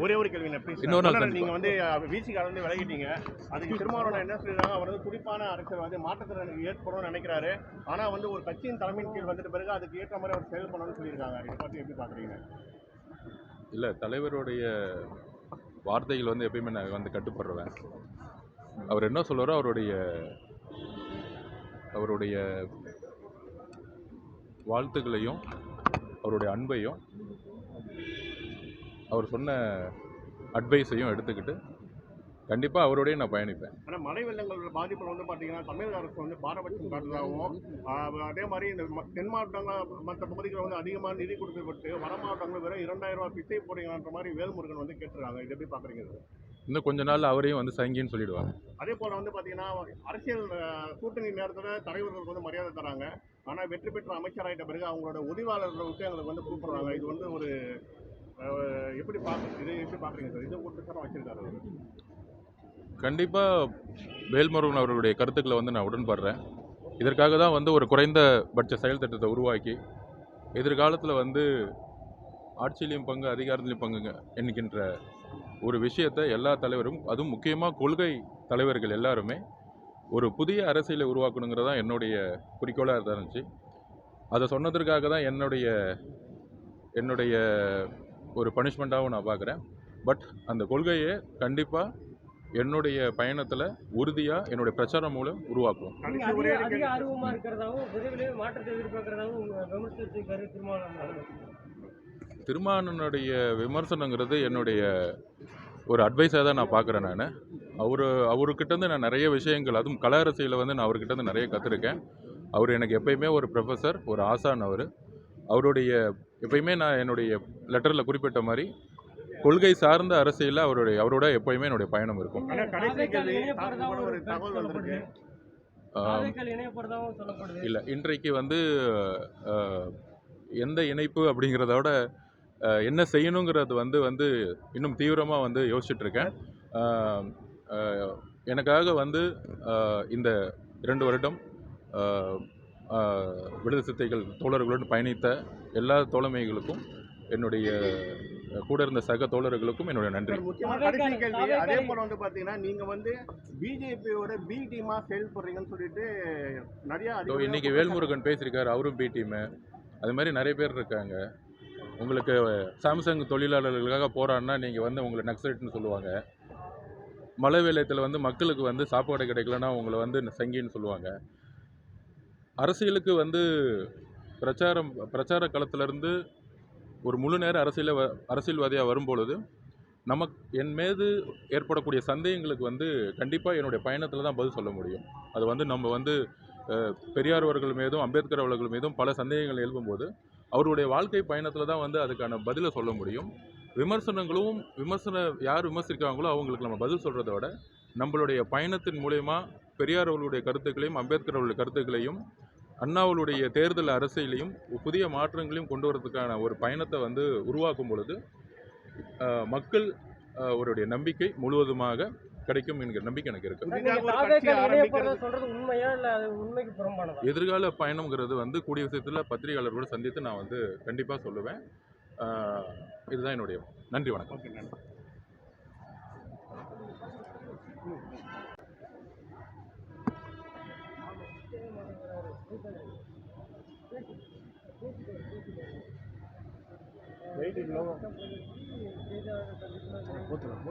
ஒரே ஒரு கேள்வி நீங்க வந்து விசிகால இருந்து விலகிட்டீங்க. அதுக்கு திருமாவளவன் என்ன சொல்லிருக்காங்க, அவர் வந்து குறிப்பான அரசியல் வந்து மாற்றத்திறன் ஏற்படும் நினைக்கிறாரு. ஆனா வந்து ஒரு கட்சியின் தலைமையின் கீழ் வந்துட்ட பிறகு அதுக்கு ஏற்ற மாதிரி அவர் செயல்படணும்னு சொல்லியிருக்காங்க. இதை பத்தி எப்படி பாக்குறீங்க? இல்ல, தலைவருடைய வார்த்தைகள் வந்து எப்பயுமே நான் வந்து கட்டுப்படுறேன். அவர் என்ன சொல்றாரோ அவருடைய வாழ்த்துக்களையும் அவருடைய அன்பையும் அவர் சொன்ன அட்வைஸையும் எடுத்துக்கிட்டு கண்டிப்பாக அவரோடய நான் பயணிப்பேன். ஆனால் மழை வெள்ளங்களோட பாதிப்பு வந்து பார்த்தீங்கன்னா தமிழக அரசு வந்து பாரபட்சம் காட்டுறதாகவும், அதே மாதிரி இந்த தென் மாவட்டங்கள் மற்ற பகுதிகளில் வந்து அதிகமாக நிதி கொடுக்கப்பட்டு வட மாவட்டங்கள் வெறும் 2000 ரூபாய் பிச்சை போடுங்கன்ற மாதிரி வேல்முருகன் வந்து கேட்டுருக்காங்க. இது எப்படி பார்க்குறீங்க? இன்னும் கொஞ்ச நாள் அவரையும் வந்து சங்கின்னு சொல்லிடுவாங்க. அதே போல் வந்து பார்த்தீங்கன்னா அரசியல் கூட்டணி நேரத்தில் தலைவர்களுக்கு வந்து மரியாதை தராங்க. ஆனால் வெற்றி பெற்ற அமைச்சராகிட்ட பிறகு அவங்களோட உதவியாளர்களை விட்டு எங்களுக்கு வந்து கூப்பிடுறாங்க. இது வந்து ஒரு எப்படி பார்க்குறீங்க சார்? இது ஒரு சாரம் வச்சிருக்காரு. கண்டிப்பாக வேல்முருகன் அவர்களுடைய கருத்துக்களை வந்து நான் உடன்படுறேன். இதற்காக தான் வந்து ஒரு குறைந்தபட்ச செயல் திட்டத்தை உருவாக்கி எதிர்காலத்தில் வந்து ஆட்சியிலையும் பங்கு அதிகாரத்திலையும் பங்குங்க என்கின்ற ஒரு விஷயத்தை எல்லா தலைவரும், அதுவும் முக்கியமாக கொள்கை தலைவர்கள் எல்லாருமே ஒரு புதிய அரசியலை உருவாக்கணுங்கிறது தான் என்னுடைய குறிக்கோளாக இருந்துச்சு. அதை சொன்னதற்காக தான் என்னுடைய ஒரு பனிஷ்மெண்ட்டாகவும் நான் பார்க்குறேன். பட் அந்த கொள்கையை கண்டிப்பாக என்னுடைய பயணத்தில் உறுதியாக என்னுடைய பிரச்சாரம் மூலம் உருவாக்குவோம். திருமாவளவனுடைய விமர்சனங்கிறது என்னுடைய ஒரு அட்வைஸாக தான் நான் பார்க்குறேன். நான் அவர்கிட்டருந்து நான் நிறைய விஷயங்கள், அதுவும் கல அரசியலை வந்து நான் அவர்கிட்டருந்து நிறைய கற்றுருக்கேன். அவர் எனக்கு எப்பயுமே ஒரு ப்ரொஃபஸர், ஒரு ஆசான். அவருடைய எப்பயுமே நான் என்னுடைய லெட்டரில் குறிப்பிட்ட மாதிரி கொள்கை சார்ந்த அரசியலில் அவரோட எப்பயுமே என்னுடைய பயணம் இருக்கும். இல்லை, இன்றைக்கு வந்து எந்த இணைப்பு அப்படிங்கிறதோட என்ன செய்யணுங்கிறது வந்து இன்னும் தீவிரமாக வந்து யோசிச்சுட்ருக்கேன். எனக்காக வந்து இந்த 2 வருடம் விடுதலை சிறுத்தைகள் தோழர்களுடன் பயணித்த எல்லா தோழமைகளுக்கும், என்னுடைய கூட இருந்த சக தோழர்களுக்கும் என்னுடைய நன்றி. கடைசி கேள்வி, அதே போல வந்து பார்த்தீங்கன்னா நீங்கள் வந்து பிஜேபியோட பி டீமாக செயல்படுறீங்கன்னு சொல்லிட்டு நிறையா இன்னைக்கு வேல்முருகன் பேசியிருக்காரு, அவரும் பி டீமு. அது மாதிரி நிறைய பேர் இருக்காங்க. உங்களுக்கு சாம்சங் தொழிலாளர்களுக்காக போராடினா நீங்கள் வந்து உங்களை நக்சலைட்னு சொல்லுவாங்க. மழை வெள்ளத்தில் வந்து மக்களுக்கு வந்து சாப்பாடு கிடைக்கலன்னா உங்களை வந்து சங்கின்னு சொல்லுவாங்க. அரசியலுக்கு வந்து பிரச்சார களத்திலிருந்து ஒரு முழு நேர அரசியல்வாதியாக வரும்பொழுது என் மீது ஏற்படக்கூடிய சந்தேகங்களுக்கு வந்து கண்டிப்பாக என்னுடைய பயணத்தில் தான் பதில் சொல்ல முடியும். அது வந்து நம்ம வந்து பெரியார் அவர்கள் மீதும் அம்பேத்கர் அவர்கள் மீதும் பல சந்தேகங்கள் எழுப்பும்போது அவருடைய வாழ்க்கை பயணத்தில் தான் வந்து அதுக்கான பதிலை சொல்ல முடியும். யார் விமர்சிக்காங்களோ அவங்களுக்கு நம்ம பதில் சொல்கிறத விட நம்மளுடைய பயணத்தின் மூலயமா பெரியார் அவர்களுடைய கருத்துக்களையும் அம்பேத்கர் அவர்களுடைய கருத்துக்களையும் அண்ணாவுடைய தேர்தல் அரசியலையும் புதிய மாற்றங்களையும் கொண்டு வரதுக்கான ஒரு பயணத்தை வந்து உருவாக்கும் பொழுது மக்கள் அவருடைய நம்பிக்கை முழுவதுமாக கிடைக்கும் என்கிற நம்பிக்கை எனக்கு இருக்கு. எதிர்கால பயணம்ங்கிறது வந்து கூடிய விஷயத்தில் பத்திரிகையாளர்களோடு சந்தித்து நான் வந்து கண்டிப்பாக சொல்லுவேன். இதுதான் என்னுடைய நன்றி. வணக்கம். போத்தலாம்